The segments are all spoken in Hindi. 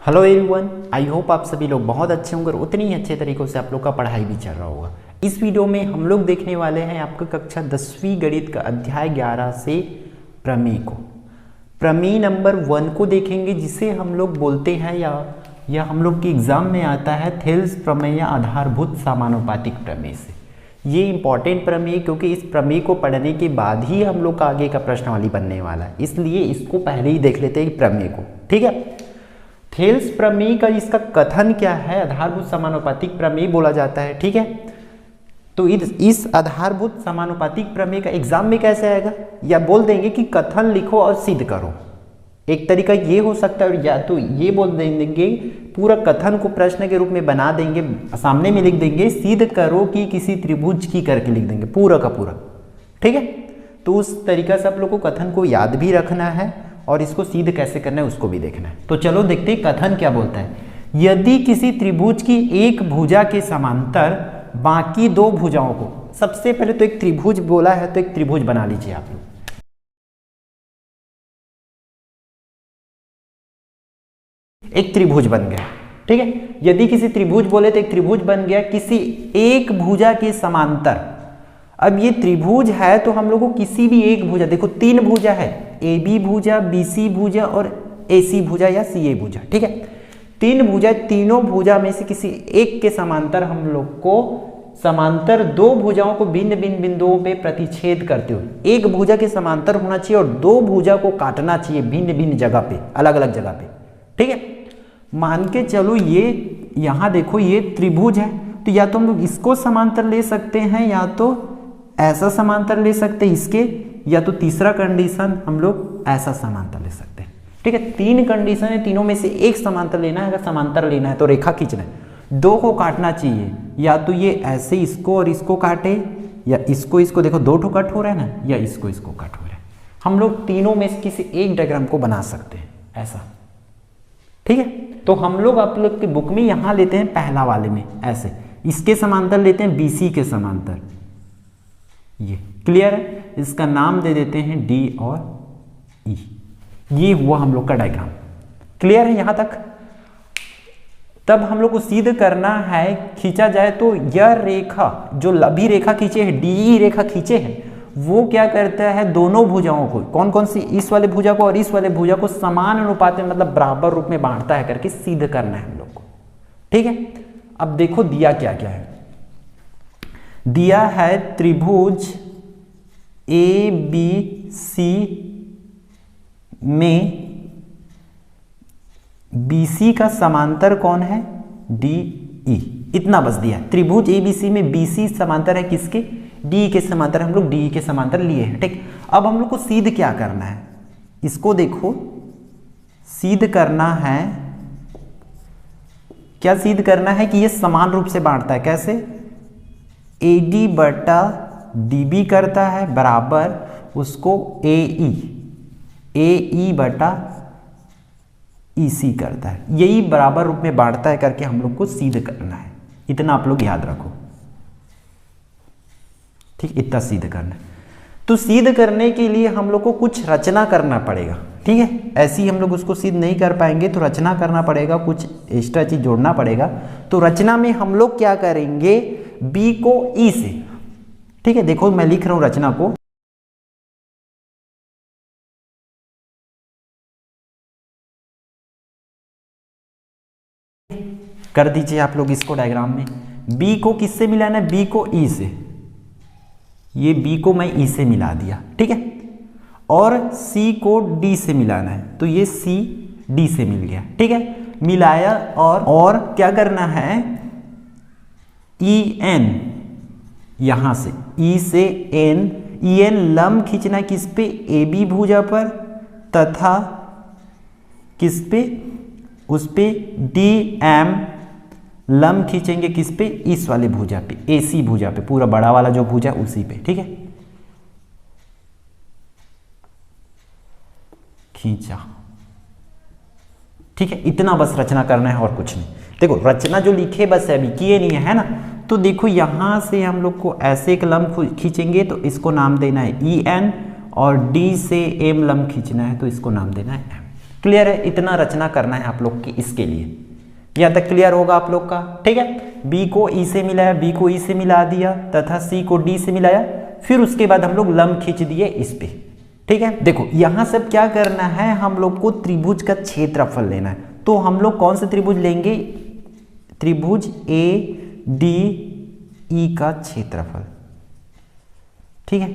हेलो एवरीवन, आई होप आप सभी लोग बहुत अच्छे होंगे और उतनी ही अच्छे तरीक़ों से आप लोग का पढ़ाई भी चल रहा होगा। इस वीडियो में हम लोग देखने वाले हैं आपका कक्षा 10वीं गणित का अध्याय 11 से प्रमेय को। प्रमेय नंबर 1 को देखेंगे, जिसे हम लोग बोलते हैं या हम लोग के एग्जाम में आता है थेल्स प्रमेय या आधारभूत समानुपातिक प्रमेय से। ये इंपॉर्टेंट प्रमेय है क्योंकि इस प्रमेय को पढ़ने के बाद ही हम लोग का आगे का प्रश्नावली बनने वाला है, इसलिए इसको पहले ही देख लेते हैं प्रमेय को। ठीक है, थेल्स प्रमेय का इसका कथन क्या है? आधारभूत समानुपातिक प्रमेय बोला जाता है। ठीक है, तो इस आधारभूत समानुपातिक प्रमेय का एग्जाम में कैसे आएगा? या बोल देंगे कि कथन लिखो और सिद्ध करो। एक तरीका ये हो सकता है, या तो ये बोल देंगे पूरा कथन को प्रश्न के रूप में बना देंगे, सामने में लिख देंगे सिद्ध करो कि किसी त्रिभुज की करके लिख देंगे पूरा का पूरा। ठीक है, तो उस तरीका से आप लोग को कथन को याद भी रखना है और इसको सिद्ध कैसे करना है उसको भी देखना है। तो चलो देखते हैं कथन क्या बोलता है। यदि किसी त्रिभुज की एक भुजा के समांतर बाकी दो भुजाओं को, सबसे पहले तो एक त्रिभुज बोला है तो एक त्रिभुज बना लीजिए आप लोग। एक त्रिभुज बन गया। ठीक है, यदि किसी त्रिभुज बोले तो एक त्रिभुज बन गया किसी एक भुजा के समांतर। अब ये त्रिभुज है तो हम लोग को किसी भी एक भुजा, देखो तीन भुजा है, ए बी भुजा, बी सी भुजा और ए सी भुजा या सी ए भुजा। ठीक है, तीन भुजा, तीनों भुजा में से किसी एक के समांतर हम लोग को समांतर दो भुजाओं को भिन्न भिन्न बिंदुओं पे प्रतिच्छेद करते हुए एक भुजा के समांतर होना चाहिए और दो भुजा को काटना चाहिए भिन्न भिन्न जगह पे, अलग अलग जगह पे। ठीक है, मान के चलो ये यहां देखो ये त्रिभुज है, तो या तो हम लोग इसको समांतर ले सकते हैं या तो ऐसा समांतर ले सकते हैं इसके, या तो तीसरा कंडीशन हम लोग ऐसा समांतर ले सकते हैं। ठीक है, तीन कंडीशन है, तीनों में से एक समांतर लेना है। अगर समांतर लेना है तो रेखा खींचना है, दो को काटना चाहिए, या तो ये ऐसे इसको और इसको काटे या इसको देखो दो ठो कट हो रहा है ना, या इसको कट हो रहा है। हम लोग तीनों में से किसी एक डायग्राम को बना सकते हैं ऐसा। ठीक है, तो हम लोग आप लोग की बुक में यहां लेते हैं पहला वाले में ऐसे, इसके समांतर लेते हैं बीसी के समांतर, ये क्लियर है। इसका नाम दे देते हैं डी और ई। ये हुआ हम लोग का डायग्राम। क्लियर है यहां तक? तब हम लोग को सिद्ध करना है, खींचा जाए तो यह रेखा जो अभी रेखा खींचे है, डी रेखा खींचे है, वो क्या करता है दोनों भुजाओं को, कौन कौन सी, इस वाले भुजा को और इस वाले भुजा को समान अनुपात में मतलब बराबर रूप में बांटता है करके सिद्ध करना है हम लोग को। ठीक है, अब देखो दिया क्या क्या है। दिया है त्रिभुज ए बी सी में बीसी का समांतर कौन है? D E. इतना बस दिया। त्रिभुज ए बी सी में बीसी समांतर है किसके? डी के समांतर। हम लोग डी के समांतर लिए हैं। ठीक, अब हम लोग को सिद्ध क्या करना है, इसको देखो सिद्ध करना है। क्या सिद्ध करना है कि ये समान रूप से बांटता है। कैसे? ए डी बटा डी बी करता है बराबर उसको ए ई बटा ई सी करता है, यही बराबर रूप में बांटता है करके हम लोग को सिद्ध करना है। इतना आप लोग याद रखो। ठीक, इतना सिद्ध करना है। तो सिद्ध करने के लिए हम लोग को कुछ रचना करना पड़ेगा। ठीक है, ऐसे ही हम लोग उसको सिद्ध नहीं कर पाएंगे, तो रचना करना पड़ेगा, कुछ एक्स्ट्रा चीज जोड़ना पड़ेगा। तो रचना में हम लोग क्या करेंगे, बी को ई से। ठीक है, देखो मैं लिख रहा हूं रचना को। कर दीजिए आप लोग इसको डायग्राम में। बी को किससे मिलाना है? बी को ई से। ये बी को मैं ई से मिला दिया। ठीक है, और सी को डी से मिलाना है, तो ये सी डी से मिल गया। ठीक है, मिलाया और क्या करना है, ई एन, यहां से ई से एन, ई एन लंब खींचना किस पे? ए बी भुजा पर, तथा किस पे? उस पे डी एम लंब खींचेंगे किस पे? इस वाले भुजा पे, ए सी भुजा पे, पूरा बड़ा वाला जो भुजा उसी पे। ठीक है, खींचा। ठीक है, इतना बस रचना करना है और कुछ नहीं। देखो रचना जो लिखे बस है, अभी किए नहीं है ना। तो देखो यहां से हम लोग को ऐसे एक लंब खींचेंगे तो इसको नाम देना है ई एन, और डी से एम लंब खींचना है तो इसको नाम देना है एम। क्लियर है? इतना रचना करना है आप लोग की इसके लिए। यहाँ तक क्लियर होगा आप लोग का? ठीक है, बी को ई से मिलाया, बी को ई से मिला दिया तथा सी को डी से मिलाया, फिर उसके बाद हम लोग लंब खींच दिए इस पे। ठीक है, देखो यहाँ सब क्या करना है, हम लोग को त्रिभुज का क्षेत्रफल लेना है। तो हम लोग कौन से त्रिभुज लेंगे? त्रिभुज ए डी ई का क्षेत्रफल। ठीक है,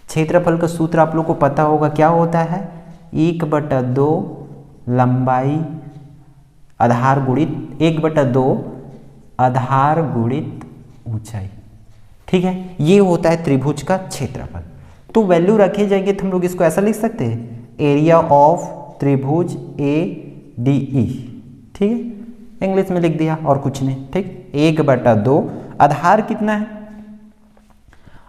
क्षेत्रफल का सूत्र आप लोग को पता होगा, क्या होता है? 1/2 लंबाई आधार गुणित 1/2 आधार गुणित ऊंचाई। ठीक है, ये होता है त्रिभुज का क्षेत्रफल। तो वैल्यू रखे जाएंगे तो हम लोग इसको ऐसा लिख सकते हैं, एरिया ऑफ त्रिभुज ए डी ई। ठीक है, इंग्लिश में लिख दिया और कुछ नहीं। ठीक, 1/2 आधार कितना है?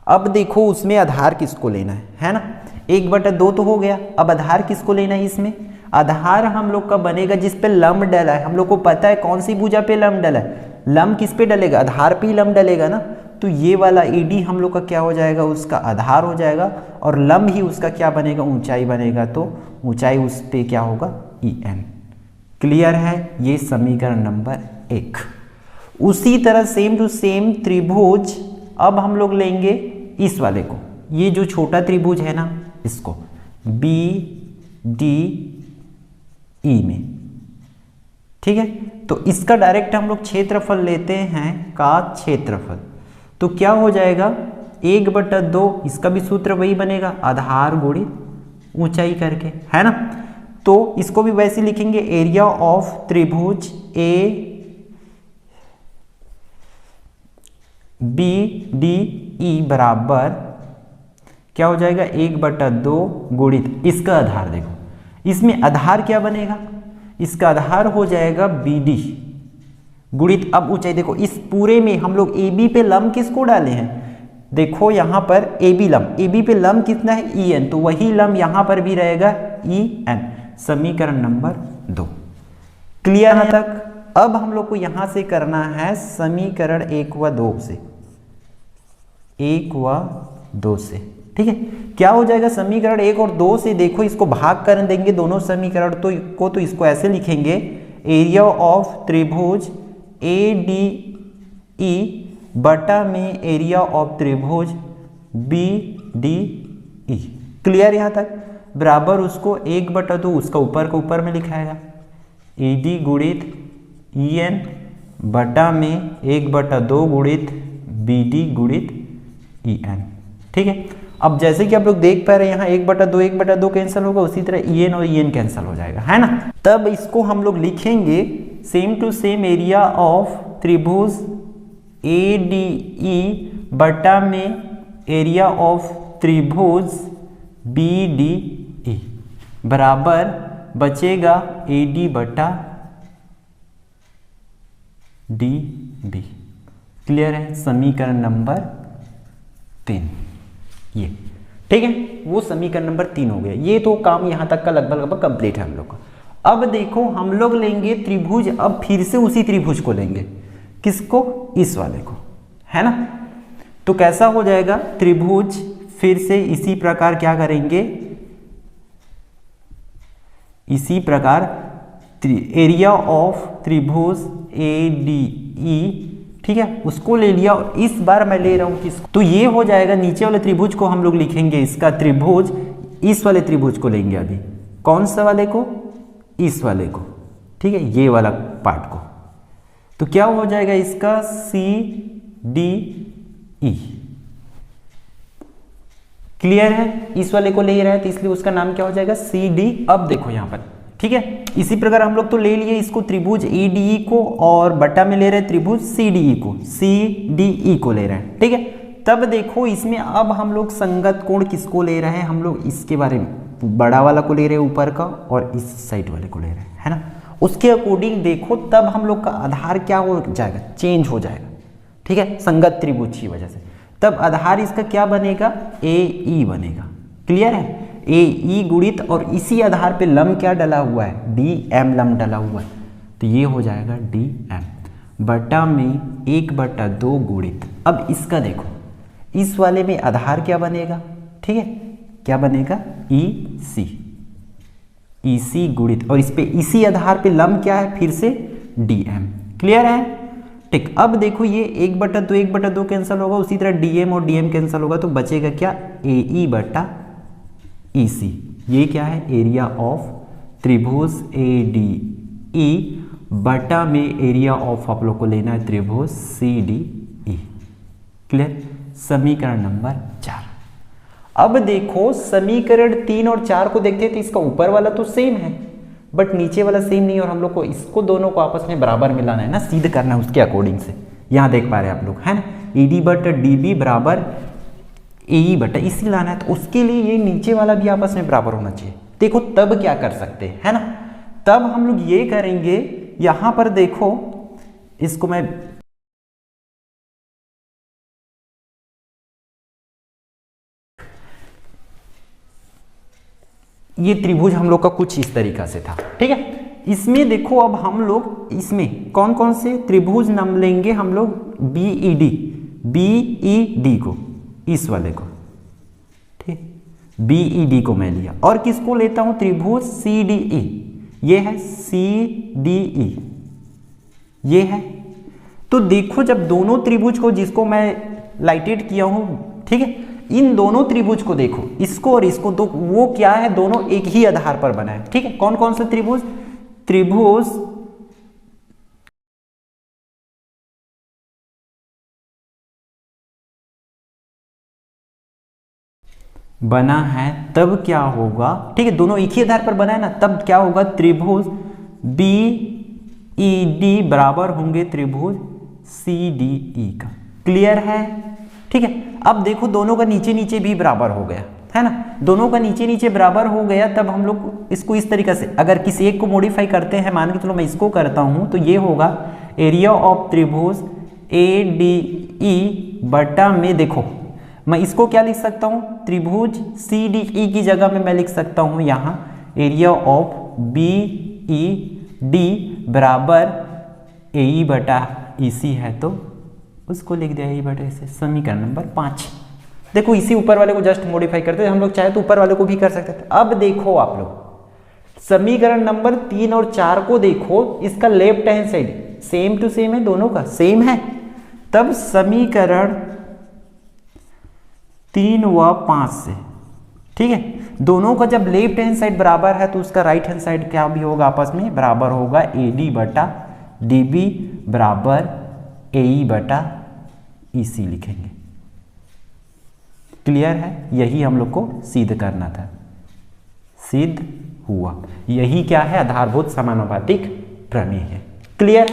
अब देखो उसमें आधार किसको लेना है ना? 1/2 तो हो गया, अब आधार किसको लेना है इसमें? आधार हम लोग का बनेगा जिस पे लंब डला है। हम लोग को पता है कौन सी भुजा पे लंब डला है। लंब किस पे डलेगा? आधार पे ही लंब डलेगा ना। तो ये वाला ईडी हम लोग का क्या हो जाएगा? उसका आधार हो जाएगा, और लंब ही उसका क्या बनेगा? ऊंचाई बनेगा। तो ऊंचाई उस पे क्या होगा? EN। क्लियर है? ये समीकरण नंबर 1। उसी तरह सेम टू सेम त्रिभुज अब हम लोग लेंगे इस वाले को, ये जो छोटा त्रिभुज है ना, इसको BDE में। ठीक है, तो इसका डायरेक्ट हम लोग क्षेत्रफल लेते हैं का क्षेत्रफल। तो क्या हो जाएगा? 1/2, इसका भी सूत्र वही बनेगा, आधार गुणित ऊंचाई करके, है ना। तो इसको भी वैसे लिखेंगे, एरिया ऑफ त्रिभुज ABDE बराबर क्या हो जाएगा? 1/2 गुणित इसका आधार। देखो इसमें आधार क्या बनेगा? इसका आधार हो जाएगा BD गुणित, अब ऊंचाई देखो इस पूरे में हम लोग AB पे लंब किसको डाले हैं? देखो यहाँ पर AB लंब, AB पे लंब कितना है? EN, तो वही लंब यहाँ पर भी रहेगा EN। समीकरण नंबर 2। क्लियर है तक? अब हम लोग को यहाँ से करना है समीकरण 1 व 2 से, 1 व 2 से। ठीक है, क्या हो जाएगा? समीकरण 1 और 2 से देखो इसको भाग कर देंगे दोनों समीकरण तो इसको ऐसे लिखेंगे, एरिया ऑफ त्रिभुज ADE बटा में एरिया ऑफ त्रिभुज BDE। क्लियर यहाँ तक? बराबर उसको 1/2 उसका ऊपर का ऊपर में लिखाएगा, AD गुणित EN बटा में 1/2 गुणित BD गुणित EN। ठीक है, अब जैसे कि आप लोग देख पा रहे हैं यहाँ 1/2 कैंसिल होगा, उसी तरह EN और EN कैंसिल हो जाएगा, है ना। तब इसको हम लोग लिखेंगे same to same area of त्रिभुज ADE बटा में एरिया ऑफ त्रिभुज BDE बराबर बचेगा AD बटा DB। क्लियर है? समीकरण नंबर 3 ये। ठीक है, वो समीकरण नंबर 3 हो गया। ये तो काम यहां तक का लगभग कंप्लीट है हम लोग का। अब देखो हम लोग लेंगे त्रिभुज, अब फिर से उसी त्रिभुज को लेंगे, किसको? इस वाले को, है ना। तो कैसा हो जाएगा? त्रिभुज फिर से इसी प्रकार क्या करेंगे? इसी प्रकार एरिया ऑफ त्रिभुज ADE, ठीक है, उसको ले लिया और इस बार मैं ले रहा हूं किसको? तो ये हो जाएगा नीचे वाले त्रिभुज को हम लोग लिखेंगे इसका त्रिभुज, इस वाले त्रिभुज को लेंगे अभी। कौन सा वाले को? इस वाले को। ठीक है, ये वाला पार्ट को। तो क्या हो जाएगा इसका? CDE। क्लियर है? इस वाले को ले रहा है तो इसलिए उसका नाम क्या हो जाएगा? CD। अब देखो यहां पर, ठीक है, इसी प्रकार हम लोग तो ले लिए इसको त्रिभुज ADE को, और बटा में ले रहे हैं त्रिभुज CDE को, CDE को ले रहे हैं। ठीक है, तब देखो इसमें अब हम लोग संगत कोण किसको ले रहे हैं? हम लोग इसके बारे में बड़ा वाला को ले रहे हैं ऊपर का, और इस साइड वाले को ले रहे हैं, है ना। उसके अकॉर्डिंग देखो तब हम लोग का आधार क्या हो जाएगा? चेंज हो जाएगा। ठीक है, संगत त्रिभुज की वजह से तब आधार इसका क्या बनेगा? AE बनेगा। क्लियर है? AE गुणित और इसी आधार पे लंब क्या डला हुआ है? DM लंब डला हुआ है, तो ये हो जाएगा DM बटा में 1/2 गुणित। अब इसका देखो, इस वाले में आधार क्या बनेगा? ठीक है, क्या बनेगा? EC। EC गुणित, और इस पे इसी आधार पे लंब क्या है फिर से DM। क्लियर है? ठीक। अब देखो ये 1/2 1/2 कैंसिल होगा, उसी तरह DM और DM कैंसिल होगा, तो बचेगा क्या AE/EC। ये क्या है? एरिया ऑफ त्रिभुज ADE बटा में एरिया ऑफ आप लोग को लेना है त्रिभुज CDE। क्लियर? समीकरण नंबर 4। अब देखो समीकरण 3 और 4 को देखते हैं तो इसका ऊपर वाला तो सेम है बट नीचे वाला सेम नहीं, और हम लोग को इसको दोनों को आपस में बराबर मिलाना है ना, सिद्ध करना है उसके अकॉर्डिंग से। यहां देख पा रहे हैं आप लोग, है ना, ED/DB बराबर AE/EC लाना है, तो उसके लिए ये नीचे वाला भी आपस में बराबर होना चाहिए। देखो तब क्या कर सकते हैं, है ना, तब हम लोग ये करेंगे, यहां पर देखो इसको मैं ये त्रिभुज हम लोग का कुछ इस तरीका से था, ठीक है। इसमें देखो अब हम लोग इसमें कौन कौन से त्रिभुज नाम लेंगे, हम लोग BED को, इस वाले को, ठीक, BED को मैं लिया, और किसको लेता हूं त्रिभुज CDE, ये है CDE, ये है। तो देखो जब दोनों त्रिभुज को, जिसको मैं लाइटेड किया हूं, ठीक है, इन दोनों त्रिभुज को देखो, इसको और इसको, तो वो क्या है, दोनों एक ही आधार पर बना है, ठीक है। कौन कौन से त्रिभुज? त्रिभुज बना है, तब क्या होगा, ठीक है, दोनों एक ही आधार पर बना है ना, तब क्या होगा, त्रिभुज BED बराबर होंगे त्रिभुज CDE का। क्लियर है? ठीक है। अब देखो दोनों का नीचे नीचे भी बराबर हो गया, है ना, दोनों का नीचे नीचे बराबर हो गया, तब हम लोग इसको इस तरीके से, अगर किसी एक को मॉडिफाई करते हैं, मान के चलो मैं इसको करता हूं, तो ये होगा एरिया ऑफ त्रिभुज ADE बटा में, देखो मैं इसको क्या लिख सकता हूं, त्रिभुज CDE की जगह में मैं लिख सकता हूं यहां एरिया ऑफ BED बराबर AE/EC है, तो उसको लिख दिया AE/EC। समीकरण नंबर 5। देखो इसी ऊपर वाले को जस्ट मॉडिफाई करते हैं, हम लोग चाहे तो ऊपर वाले को भी कर सकते थे। अब देखो आप लोग समीकरण नंबर 3 और 4 को देखो, इसका left hand side same to same है, दोनों का सेम है, तब समीकरण 3 व 5 से, ठीक है, दोनों का जब लेफ्ट हैंड साइड बराबर है तो उसका राइट हैंड साइड क्या भी होगा, आपस में बराबर होगा, AD/DB बराबर AE/EC लिखेंगे। क्लियर है? यही हम लोग को सिद्ध करना था, सिद्ध हुआ। यही क्या है, आधारभूत समानुपातिक प्रमेय है। क्लियर?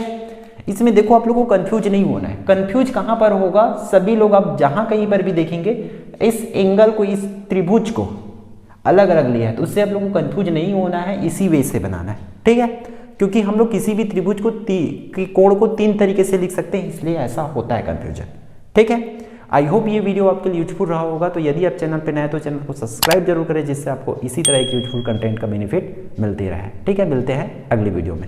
इसमें देखो आप लोगों को कंफ्यूज नहीं होना है। कंफ्यूज कहां पर होगा, सभी लोग आप जहां कहीं पर भी देखेंगे इस एंगल को, इस त्रिभुज को अलग अलग लिया है, तो उससे आप लोगों को कंफ्यूज नहीं होना है, इसी वे से बनाना है, ठीक है। क्योंकि हम लोग किसी भी त्रिभुज को कोण को 3 तरीके से लिख सकते हैं, इसलिए ऐसा होता है कंफ्यूजन, ठीक है। आई होप ये वीडियो आपके लिए यूजफुल रहा होगा। तो यदि आप चैनल पर नए तो चैनल को सब्सक्राइब जरूर करें, जिससे आपको इसी तरह के यूजफुल कंटेंट का बेनिफिट मिलते रहे, ठीक है। मिलते हैं अगली वीडियो में।